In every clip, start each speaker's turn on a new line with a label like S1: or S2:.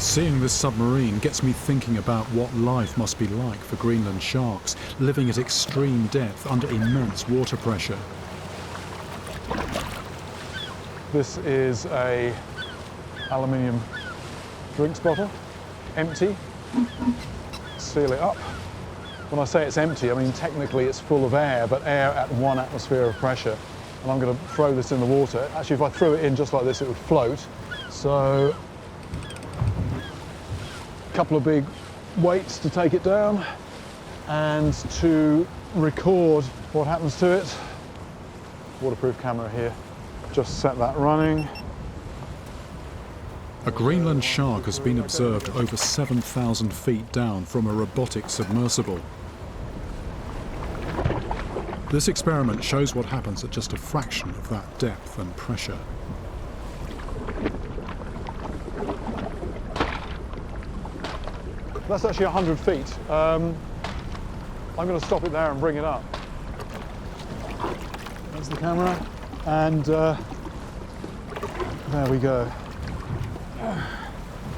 S1: Seeing this submarine gets me thinking about what life must be like for Greenland sharks, living at extreme depth under immense water pressure.
S2: This is a aluminium drinks bottle, empty. Seal it up. When I say it's empty, I mean technically it's full of air, but air at 1 atmosphere of pressure. And I'm going to throw this in the water. Actually, if I threw it in just like this, it would float. So, a couple of big weights to take it down and to record what happens to it. Waterproof camera here. Just set that running.
S1: A Greenland shark has been observed over 7,000 feet down from a robotic submersible. This experiment shows what happens at just a fraction of that depth and pressure.
S2: That's actually 100 feet. I'm going to stop it there and bring it up. There's the camera, and there we go.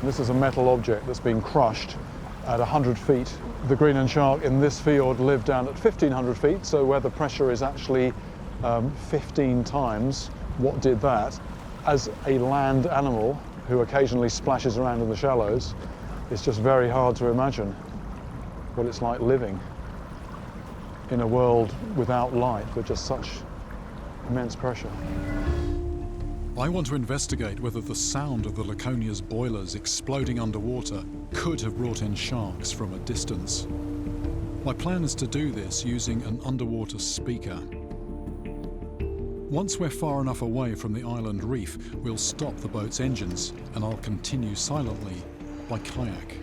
S2: This is a metal object that's been crushed at 100 feet. The Greenland shark in this field lived down at 1,500 feet, so where the pressure is actually 15 times what did that. As a land animal who occasionally splashes around in the shallows, it's just very hard to imagine what it's like living in a world without light, with just such immense pressure.
S1: I want to investigate whether the sound of the Laconia's boilers exploding underwater could have brought in sharks from a distance. My plan is to do this using an underwater speaker. Once we're far enough away from the island reef, we'll stop the boat's engines and I'll continue silently by kayak.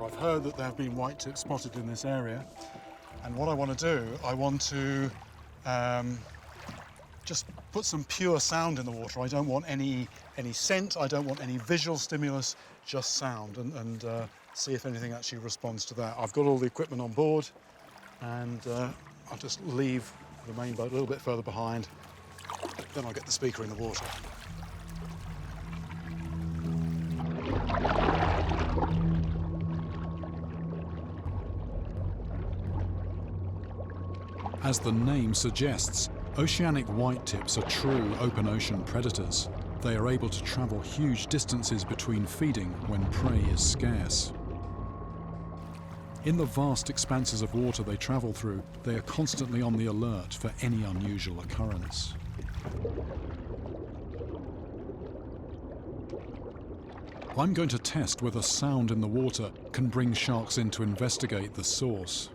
S1: I've heard that there have been white tips spotted in this area, and what I want to do, I want to just put some pure sound in the water. I don't want any scent, I don't want any visual stimulus, just sound, and see if anything actually responds to that. I've got all the equipment on board, and I'll just leave the main boat a little bit further behind, then I'll get the speaker in the water. As the name suggests, oceanic whitetips are true open ocean predators. They are able to travel huge distances between feeding when prey is scarce. In the vast expanses of water they travel through, they are constantly on the alert for any unusual occurrence. I'm going to test whether sound in the water can bring sharks in to investigate the source.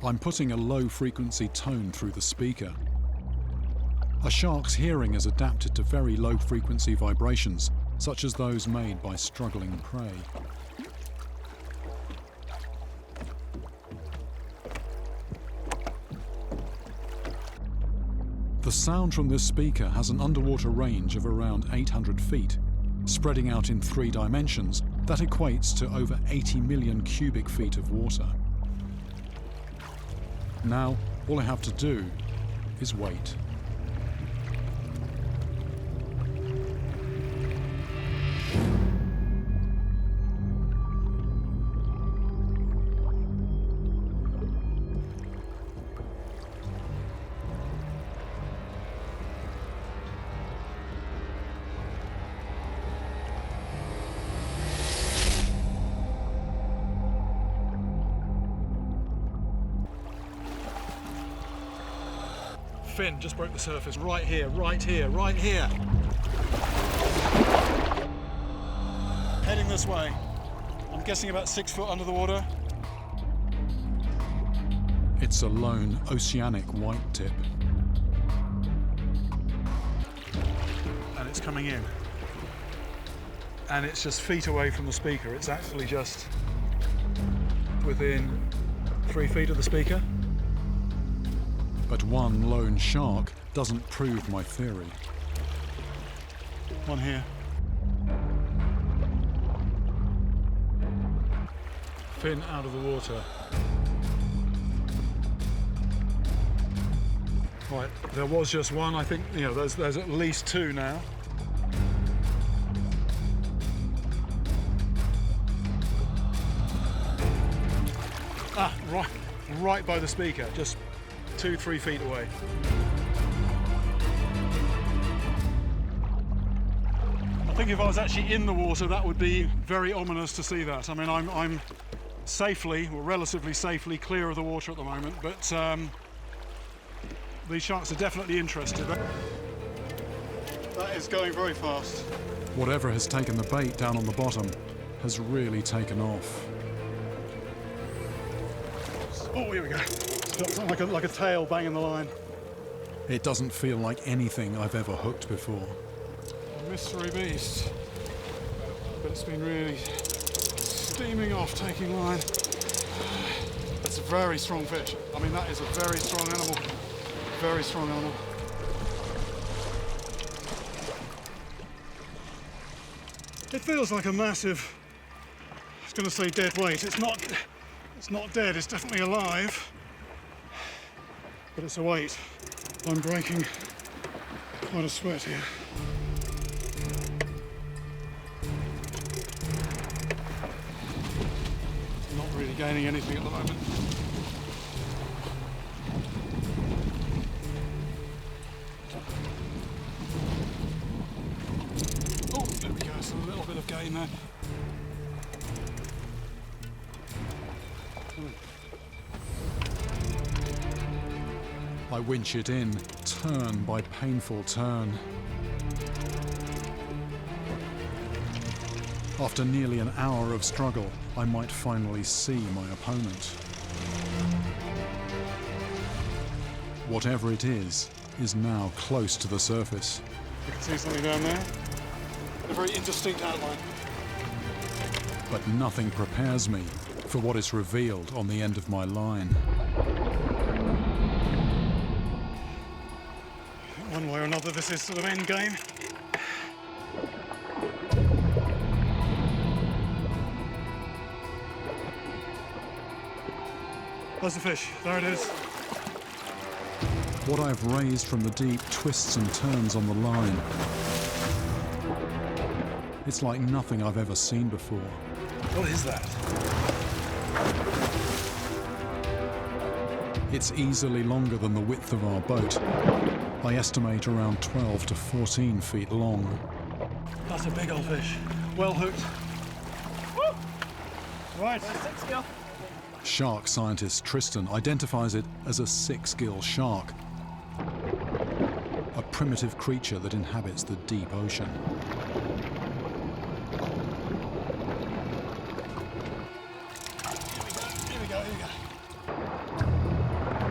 S1: I'm putting a low-frequency tone through the speaker. A shark's hearing is adapted to very low-frequency vibrations, such as those made by struggling prey. The sound from this speaker has an underwater range of around 800 feet, spreading out in 3 dimensions. That equates to over 80 million cubic feet of water. Now, all I have to do is wait. Fin just broke the surface right here, right here, right here. Heading this way. I'm guessing about 6 foot under the water. It's a lone oceanic white tip. And it's coming in.
S2: and it's just feet away from the speaker. It's actually just within 3 feet of the speaker.
S1: But one lone shark doesn't prove my theory.
S2: One here. Fin out of the water. Right, there was just one. I think, you know, there's at least 2 now. Ah, right by the speaker, just 2-3 feet away. I think if I was actually in the water, that would be very ominous to see that. I mean, I'm safely, or relatively safely, clear of the water at the moment, but these sharks are definitely interested. That is going very fast.
S1: Whatever has taken the bait down on the bottom has really taken off.
S2: Oh, here we go. It's got something like a tail banging the line.
S1: It doesn't feel like anything I've ever hooked before.
S2: A mystery beast. But it's been really steaming off, taking line. It's a very strong fish. I mean, that is a very strong animal. Very strong animal. It feels like a massive, I was going to say dead weight. It's not dead, it's definitely alive. But it's a weight. I'm breaking quite a sweat here. I'm not really gaining anything at the moment. Oh, there we go, so a little bit of gain there.
S1: I winch it in, turn by painful turn. After nearly an hour of struggle, I might finally see my opponent. Whatever it is now close to the surface.
S2: You can see something down there. A very indistinct outline.
S1: But nothing prepares me for what is revealed on the end of my line.
S2: One way or another, this is sort of end game. There's the fish. There it is.
S1: What I've raised from the deep twists and turns on the line. It's like nothing I've ever seen before.
S2: What is that?
S1: It's easily longer than the width of our boat. I estimate around 12 to 14 feet long.
S2: That's a big old fish. Well hooked. Woo! Right.
S1: Shark scientist Tristan identifies it as a 6-gill shark, a primitive creature that inhabits the deep ocean.
S2: Here we go.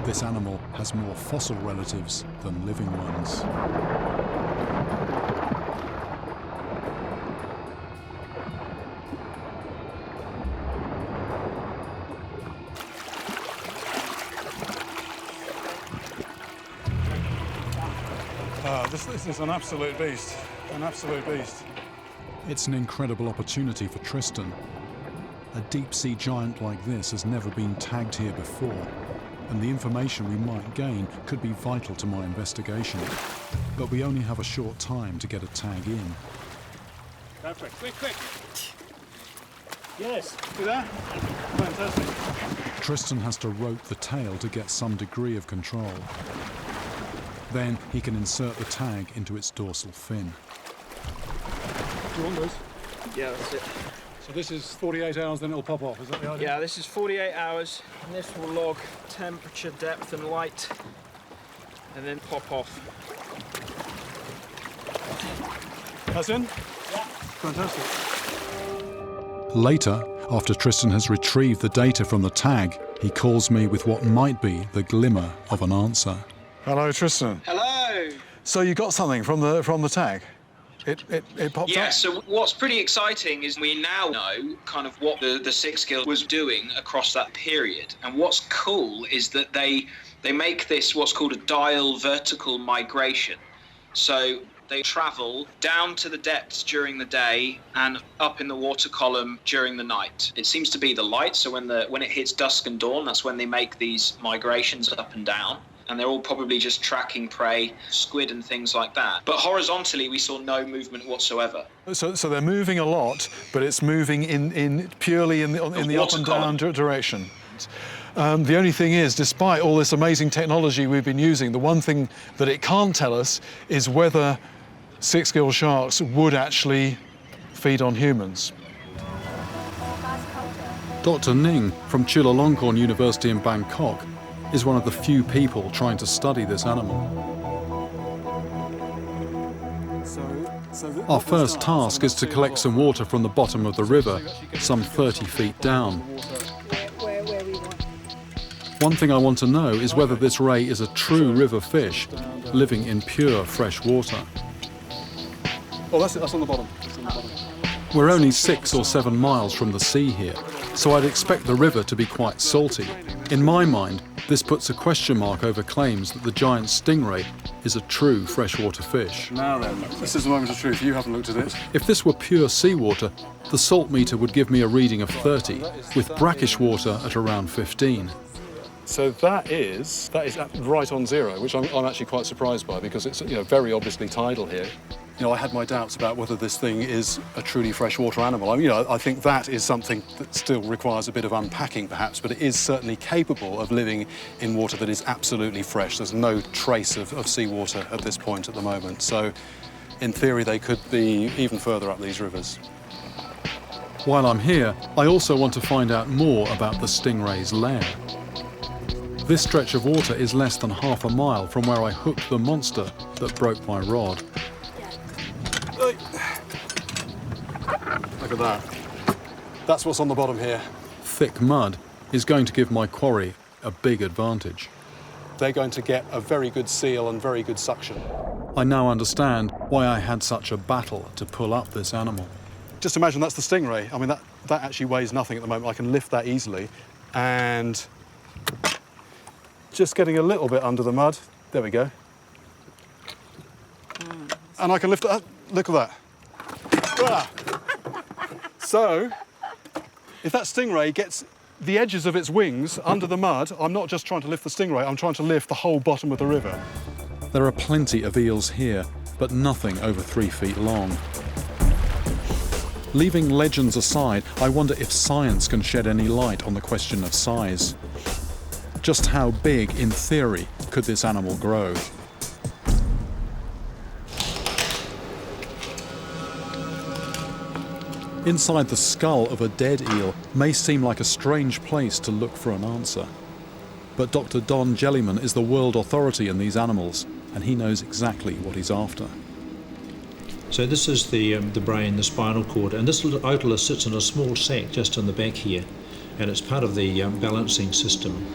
S1: This animal has more fossil relatives than living ones.
S2: This is an absolute beast. An absolute beast.
S1: It's an incredible opportunity for Tristan. A deep-sea giant like this has never been tagged here before, and the information we might gain could be vital to my investigation. But we only have a short time to get a tag in.
S2: Quick. Yes. See that? Fantastic.
S1: Tristan has to rope the tail to get some degree of control. Then he can insert the tag into its dorsal fin.
S2: Do you want those?
S3: Yeah, that's it.
S2: So this is 48 hours, then it'll pop off, is that the idea?
S3: Yeah, this is 48 hours, and this will log temperature, depth and light, and then pop off.
S2: That's in?
S3: Yeah.
S2: Fantastic.
S1: Later, after Tristan has retrieved the data from the tag, he calls me with what might be the glimmer of an answer.
S2: Hello, Tristan.
S3: Hello!
S2: So you got something from the tag? it popped up?
S4: Yeah, so what's pretty exciting is we now know kind of what the sixth gill was doing across that period. And what's cool is that they make this what's called a diel vertical migration. So they travel down to the depths during the day and up in the water column during the night. It seems to be the light, so when it hits dusk and dawn, that's when they make these migrations up and down. And they're all probably just tracking prey, squid and things like that. But horizontally, we saw no movement whatsoever.
S2: So they're moving a lot, but it's moving purely in the up and down direction. The only thing is, despite all this amazing technology we've been using, the one thing that it can't tell us is whether six-gill sharks would actually feed on humans.
S1: Dr. Ning from Chulalongkorn University in Bangkok is one of the few people trying to study this animal. Our first task is to collect some water from the bottom of the river, some 30 feet down. One thing I want to know is whether this ray is a true river fish living in pure fresh water.
S2: Oh, that's on the bottom.
S1: We're only 6 or 7 miles from the sea here, so I'd expect the river to be quite salty. In my mind, this puts a question mark over claims that the giant stingray is a true freshwater fish.
S2: Now then, this is the moment of truth. You haven't looked at it.
S1: If this were pure seawater, the salt meter would give me a reading of 30, with brackish water at around 15.
S2: So that is right on zero, which I'm actually quite surprised by, because it's very obviously tidal here. I had my doubts about whether this thing is a truly freshwater animal. I think that is something that still requires a bit of unpacking, perhaps, but it is certainly capable of living in water that is absolutely fresh. There's no trace of seawater at this point at the moment. So, in theory, they could be even further up these rivers.
S1: While I'm here, I also want to find out more about the stingray's lair. This stretch of water is less than half a mile from where I hooked the monster that broke my rod.
S2: Look at that. That's what's on the bottom here.
S1: Thick mud is going to give my quarry a big advantage.
S2: They're going to get a very good seal and very good suction.
S1: I now understand why I had such a battle to pull up this animal.
S2: Just imagine that's the stingray. I mean, that actually weighs nothing at the moment. I can lift that easily. And just getting a little bit under the mud. There we go. And I can lift that. Look at that. Ah. So, if that stingray gets the edges of its wings under the mud, I'm not just trying to lift the stingray, I'm trying to lift the whole bottom of the river.
S1: There are plenty of eels here, but nothing over 3 feet long. Leaving legends aside, I wonder if science can shed any light on the question of size. Just how big, in theory, could this animal grow? Inside the skull of a dead eel may seem like a strange place to look for an answer. But Dr. Don Jellyman is the world authority in these animals, and he knows exactly what he's after.
S5: So this is the brain, the spinal cord, and this little otolith sits in a small sac just on the back here, and it's part of the balancing system.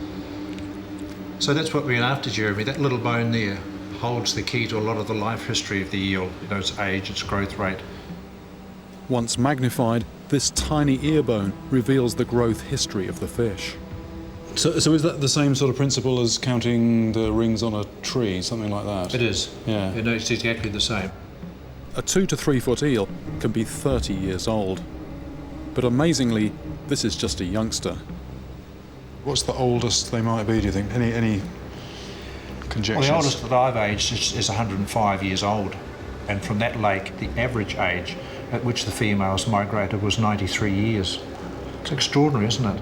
S5: So that's what we're after, Jeremy. That little bone there holds the key to a lot of the life history of the eel, its age, its growth rate.
S1: Once magnified, this tiny ear bone reveals the growth history of the fish.
S2: So is that the same sort of principle as counting the rings on a tree, something like that?
S5: It is.
S2: Yeah.
S5: It's exactly the same.
S1: A 2 to 3 foot eel can be 30 years old. But amazingly, this is just a youngster.
S2: What's the oldest they might be, do you think? Any conjectures?
S5: Well, the oldest that I've aged is 105 years old. And from that lake, the average age at which the females migrated was 93 years. It's extraordinary, isn't it?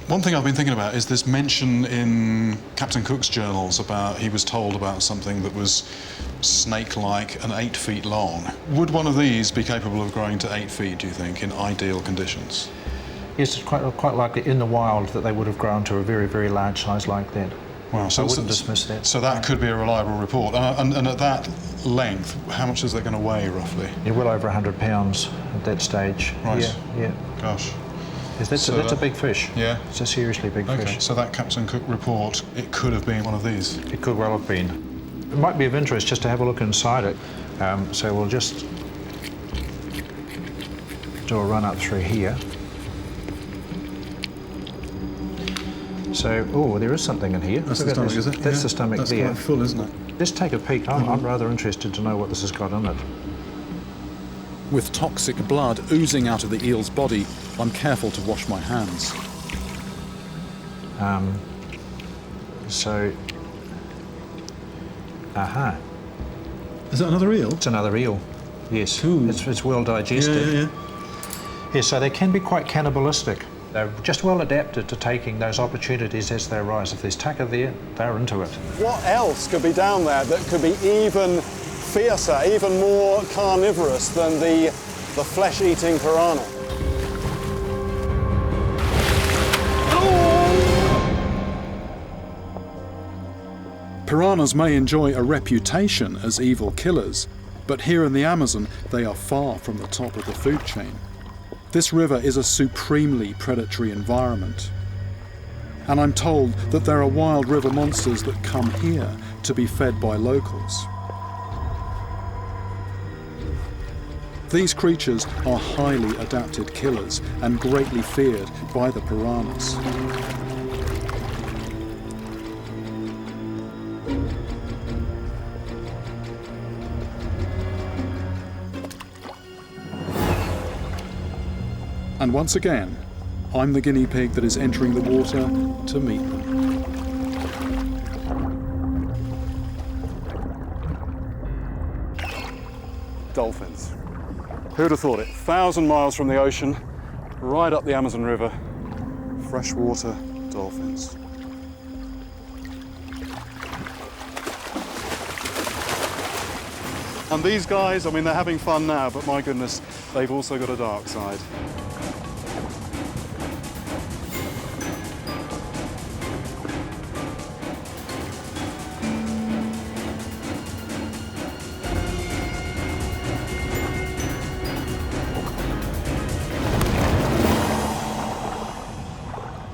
S2: One thing I've been thinking about is this mention in Captain Cook's journals about he was told about something that was snake-like and 8 feet long. Would one of these be capable of growing to 8 feet, do you think, in ideal conditions?
S5: Yes, it's quite likely in the wild that they would have grown to a very, very large size like that.
S2: Wow,
S5: so I wouldn't dismiss that.
S2: So that could be a reliable report. And at that length, how much is that going to weigh, roughly?
S5: Yeah, well over 100 pounds at that stage.
S2: Right.
S5: Yeah.
S2: Gosh.
S5: Yes, that's a big fish.
S2: Yeah?
S5: It's a seriously big fish.
S2: So that Captain Cook report, it could have been one of these?
S5: It could well have been. It might be of interest just to have a look inside it. So we'll just do a run up through here. So, oh, there is something in here.
S1: That's the stomach, is it?
S5: That's the stomach
S1: that's
S5: there.
S1: Quite full, isn't it?
S5: Just take a peek. I'm rather interested to know what this has got in it.
S1: With toxic blood oozing out of the eel's body, I'm careful to wash my hands.
S5: So, aha.
S1: Is that another eel?
S5: It's another eel. Yes.
S1: Cool.
S5: It's well digested.
S1: Yeah.
S5: Yeah, so they can be quite cannibalistic. They're just well adapted to taking those opportunities as they arise. If there's tucker there, they're into it.
S2: What else could be down there that could be even fiercer, even more carnivorous than the flesh-eating piranha?
S1: Piranhas may enjoy a reputation as evil killers, but here in the Amazon, they are far from the top of the food chain. This river is a supremely predatory environment. And I'm told that there are wild river monsters that come here to be fed by locals. These creatures are highly adapted killers and greatly feared by the piranhas. And once again, I'm the guinea pig that is entering the water to meet them.
S2: Dolphins. Who'd have thought it? 1,000 miles from the ocean, right up the Amazon River, freshwater dolphins. And these guys, I mean, they're having fun now, but my goodness, they've also got a dark side.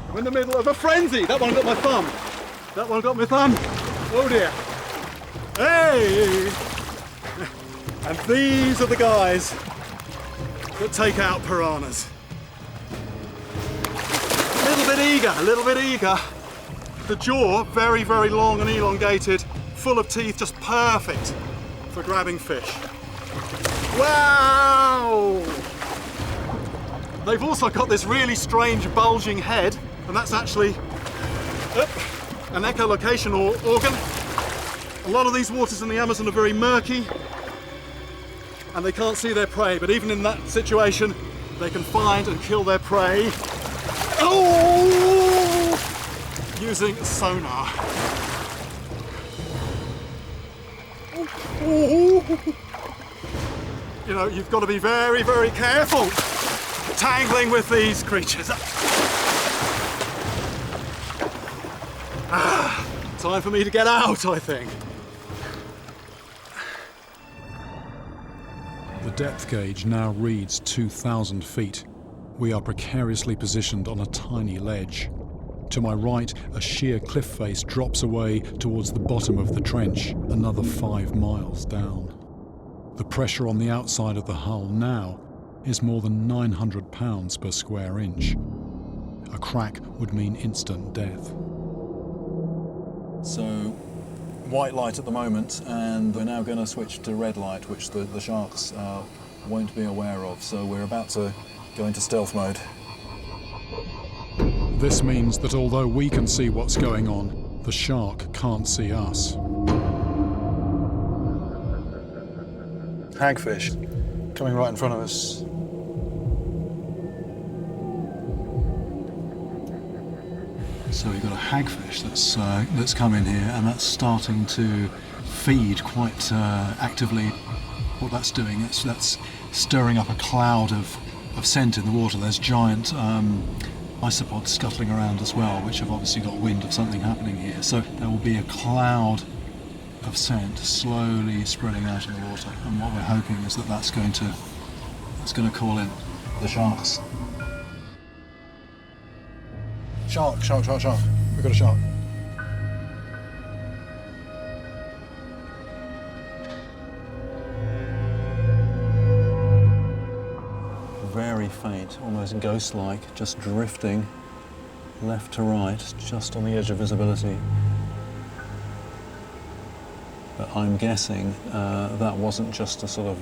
S2: I'm in the middle of a frenzy. That one got my thumb. That one got my thumb. Oh dear. Hey! And these are the guys that take out piranhas. A little bit eager. The jaw, very, very long and elongated, full of teeth, just perfect for grabbing fish. Wow! They've also got this really strange bulging head, and that's actually an echolocation organ. A lot of these waters in the Amazon are very murky, and they can't see their prey, but even in that situation, they can find and kill their prey using sonar. You know, you've got to be very, very careful tangling with these creatures. Time for me to get out, I think.
S1: The depth gauge now reads 2,000 feet. We are precariously positioned on a tiny ledge. To my right, a sheer cliff face drops away towards the bottom of the trench, another 5 miles down. The pressure on the outside of the hull now is more than 900 pounds per square inch. A crack would mean instant death.
S6: So, white light at the moment, and we're now going to switch to red light, which the sharks won't be aware of. So we're about to go into stealth mode.
S1: This means that although we can see what's going on, the shark can't see us.
S6: Hagfish coming right in front of us.
S1: So we've got a hagfish that's come in here, and that's starting to feed quite actively. What that's doing, that's stirring up a cloud of scent in the water. There's giant isopods scuttling around as well, which have obviously got wind of something happening here. So there will be a cloud of scent slowly spreading out in the water, and what we're hoping is that that's going to call in the sharks.
S6: Shark. We've got a shark. very faint, almost ghost-like, just drifting left to right, just on the edge of visibility. But I'm guessing that wasn't just a sort of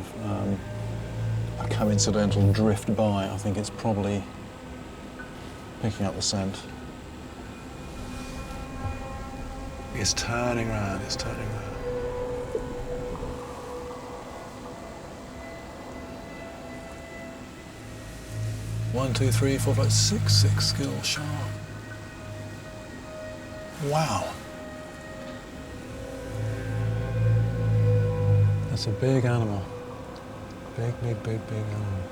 S6: a coincidental drift by. I think it's probably picking up the scent. It's turning around, it's turning around. One, two, three, four, five, six skill shark. Wow. That's a big animal. Big animal.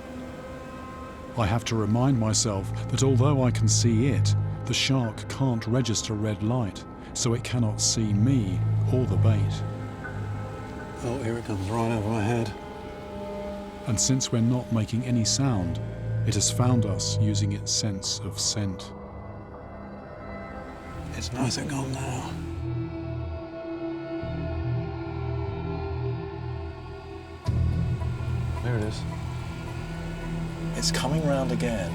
S1: I have to remind myself that although I can see it, the shark can't register red light, so it cannot see me or the bait.
S6: Oh, here it comes right over my head.
S1: And since we're not making any sound, it has found us using its sense of scent.
S6: It's nice and gone now. There it is. It's coming round again.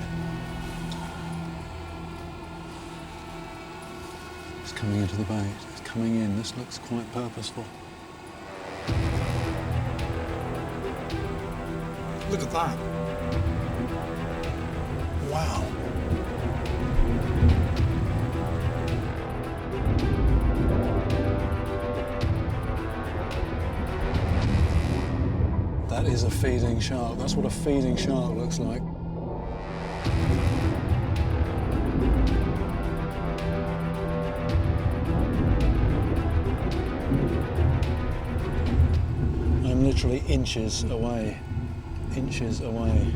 S6: It's coming into the bait. It's coming in. This looks quite purposeful. Look at that. Wow. That is a feeding shark. That's what a feeding shark looks like. I'm literally inches away. Inches away.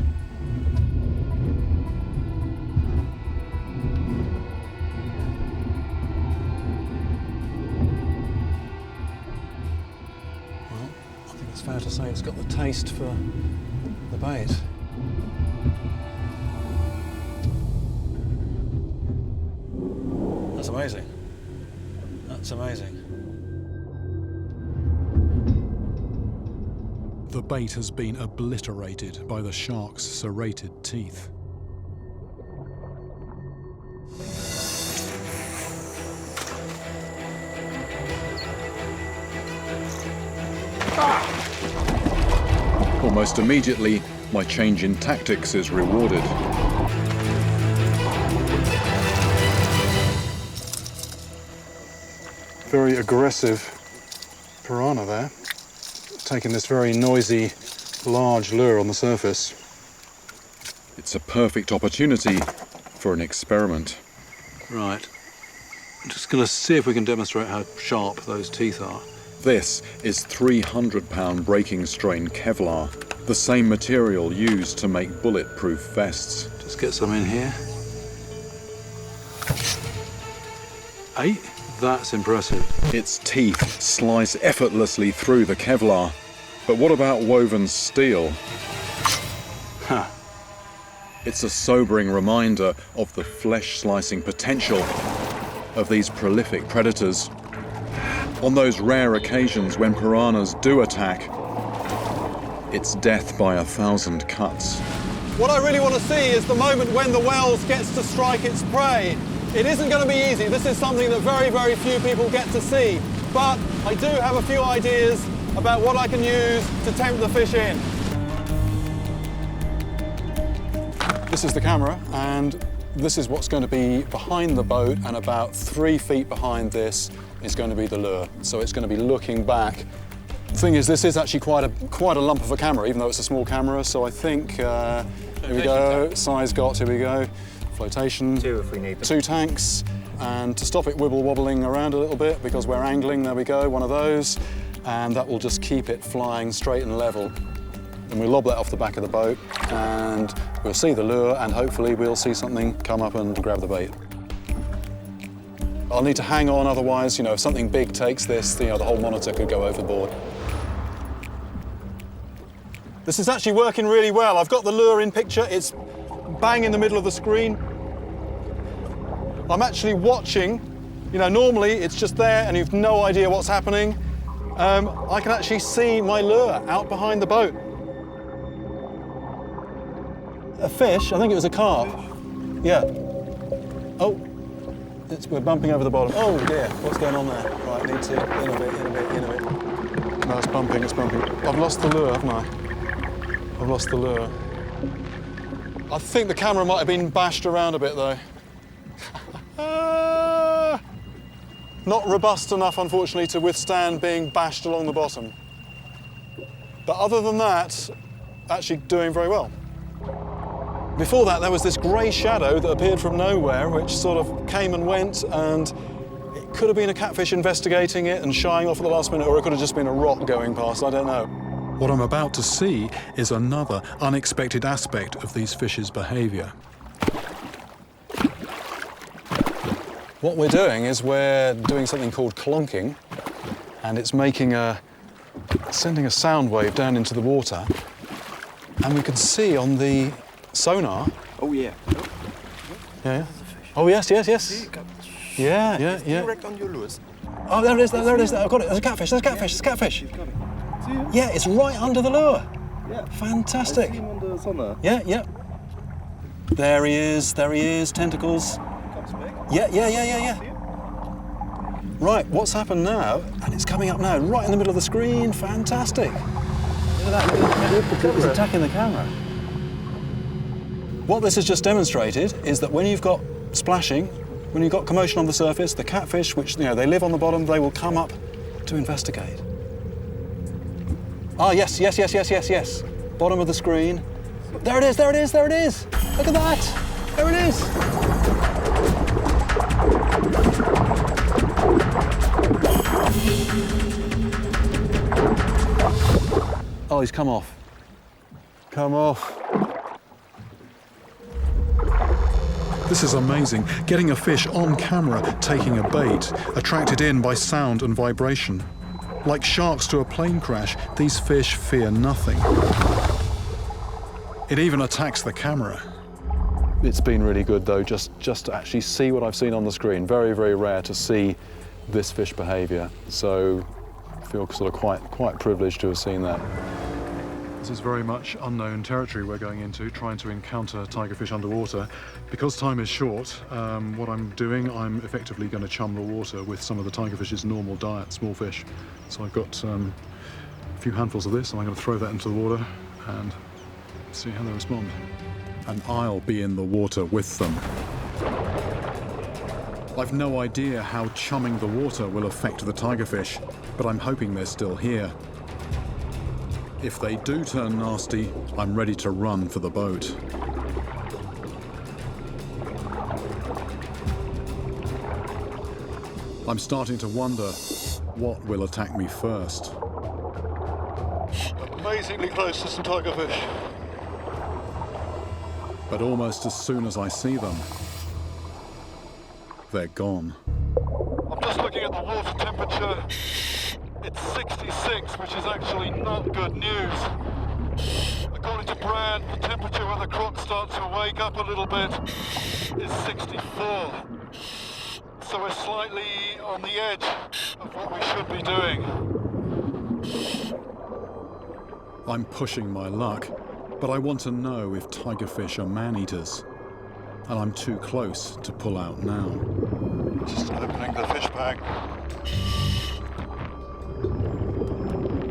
S6: Fair to say it's got the taste for the bait. That's amazing. That's amazing.
S1: The bait has been obliterated by the shark's serrated teeth.
S7: Almost immediately, my change in tactics is rewarded.
S2: Very aggressive piranha there, taking this very noisy, large lure on the surface.
S7: It's a perfect opportunity for an experiment.
S6: Right. I'm just going to see if we can demonstrate how sharp those teeth are.
S7: This is 300-pound breaking strain Kevlar, the same material used to make bulletproof vests.
S6: Just get some in here. 8? That's impressive.
S7: Its teeth slice effortlessly through the Kevlar. But what about woven steel?
S6: Huh.
S7: It's a sobering reminder of the flesh-slicing potential of these prolific predators. On those rare occasions when piranhas do attack, it's death by 1,000 cuts.
S2: What I really want to see is the moment when the Wels gets to strike its prey. It isn't going to be easy. This is something that very, very few people get to see. But I do have a few ideas about what I can use to tempt the fish in. This is the camera, and this is what's going to be behind the boat, and about 3 feet behind this is going to be the lure. So it's going to be looking back. The thing is, this is actually quite a lump of a camera, even though it's a small camera. So I think, here we go, size got, here we go. Flotation.
S8: 2 if we need them.
S2: 2 tanks. And to stop it wibble wobbling around a little bit, because we're angling, there we go, one of those. And that will just keep it flying straight and level. And we'll lob that off the back of the boat, and we'll see the lure, and hopefully we'll see something come up and grab the bait. I'll need to hang on, otherwise, if something big takes this, the whole monitor could go overboard. This is actually working really well. I've got the lure in picture. It's bang in the middle of the screen. I'm actually watching. Normally it's just there and you've no idea what's happening. I can actually see my lure out behind the boat.
S6: A fish? I think it was a carp. Yeah. Oh, we're bumping over the bottom. Oh dear, what's going on there? Right, need to, in a bit.
S2: No, it's bumping, it's bumping. I've lost the lure, haven't I? I've lost the lure. I think the camera might have been bashed around a bit, though. Not robust enough, unfortunately, to withstand being bashed along the bottom. But other than that, actually doing very well. Before that, there was this grey shadow that appeared from nowhere, which sort of came and went, and it could have been a catfish investigating it and shying off at the last minute, or it could have just been a rock going past, I don't know.
S1: What I'm about to see is another unexpected aspect of these fish's behaviour.
S2: What we're doing is we're doing something called clonking, and it's sending a sound wave down into the water, and we can see on the sonar.
S8: Oh yeah.
S2: Yeah. Oh yes. Yeah.
S8: Direct on your lures.
S2: Oh, there it is. I've got it. There's a catfish. There's a catfish. Yeah, it's right under the lure.
S8: Yeah.
S2: Fantastic.
S8: I see him on the sonar.
S2: Yeah. There he is. Tentacles.
S8: Comes back.
S2: Yeah. Right, what's happened now? And it's coming up now, right in the middle of the screen. Fantastic. Look at that. It's attacking the camera. What this has just demonstrated is that when you've got splashing, when you've got commotion on the surface, the catfish, which they live on the bottom, they will come up to investigate. Ah, yes. Bottom of the screen. There it is. Look at that. There it is. Oh, he's come off.
S1: This is amazing, getting a fish on camera taking a bait, attracted in by sound and vibration. Like sharks to a plane crash, these fish fear nothing. It even attacks the camera.
S2: It's been really good though, just to actually see what I've seen on the screen. Very, very rare to see this fish behaviour. So I feel sort of quite privileged to have seen that. This is very much unknown territory we're going into, trying to encounter tigerfish underwater. Because time is short, what I'm doing, I'm effectively going to chum the water with some of the tigerfish's normal diet, small fish. So I've got a few handfuls of this, and I'm going to throw that into the water and see how they respond.
S1: And I'll be in the water with them. I've no idea how chumming the water will affect the tigerfish, but I'm hoping they're still here. If they do turn nasty, I'm ready to run for the boat. I'm starting to wonder what will attack me first.
S2: Amazingly close to some tigerfish.
S1: But almost as soon as I see them, they're gone.
S2: I'm just looking at the water temperature. It's 66, which is actually not good news. According to Brad, the temperature when the crocs start to wake up a little bit is 64. So we're slightly on the edge of what we should be doing.
S1: I'm pushing my luck, but I want to know if tigerfish are man-eaters. And I'm too close to pull out now.
S2: Just opening the fish bag.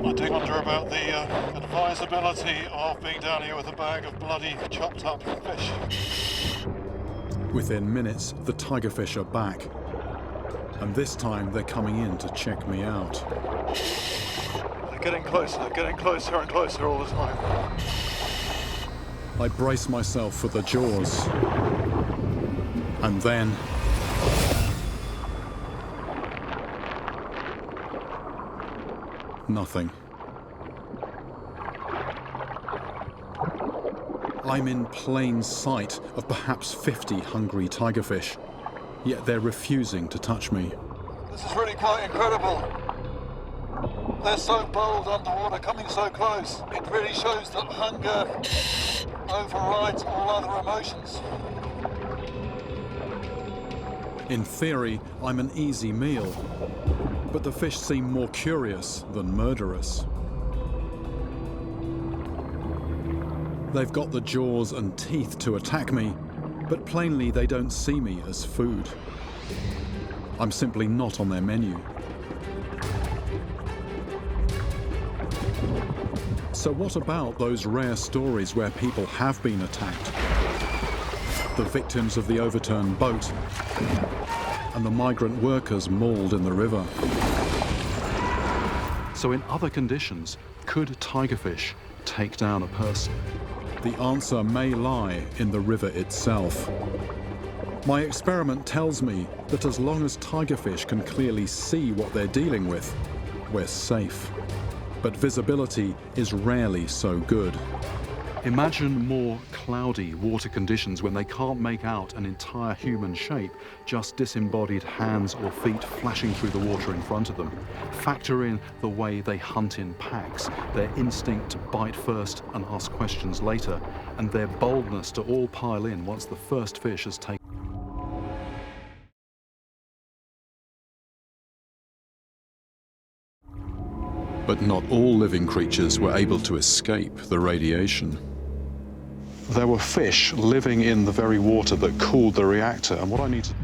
S2: I do wonder about the advisability of being down here with a bag of bloody chopped up fish.
S1: Within minutes, the tigerfish are back. And this time they're coming in to check me out.
S2: They're getting closer and closer all the time.
S1: I brace myself for the jaws. And then... nothing. I'm in plain sight of perhaps 50 hungry tigerfish, yet they're refusing to touch me.
S2: This is really quite incredible. They're so bold underwater, coming so close. It really shows that hunger overrides all other emotions.
S1: In theory, I'm an easy meal, but the fish seem more curious than murderous. They've got the jaws and teeth to attack me, but plainly they don't see me as food. I'm simply not on their menu. So what about those rare stories where people have been attacked? The victims of the overturned boat and the migrant workers mauled in the river. So in other conditions, could tigerfish take down a person? The answer may lie in the river itself. My experiment tells me that as long as tigerfish can clearly see what they're dealing with, we're safe. But visibility is rarely so good. Imagine more cloudy water conditions when they can't make out an entire human shape, just disembodied hands or feet flashing through the water in front of them. Factor in the way they hunt in packs, their instinct to bite first and ask questions later, and their boldness to all pile in once the first fish has taken. But not all living creatures were able to escape the radiation. There were fish living in the very water that cooled the reactor, and what I need to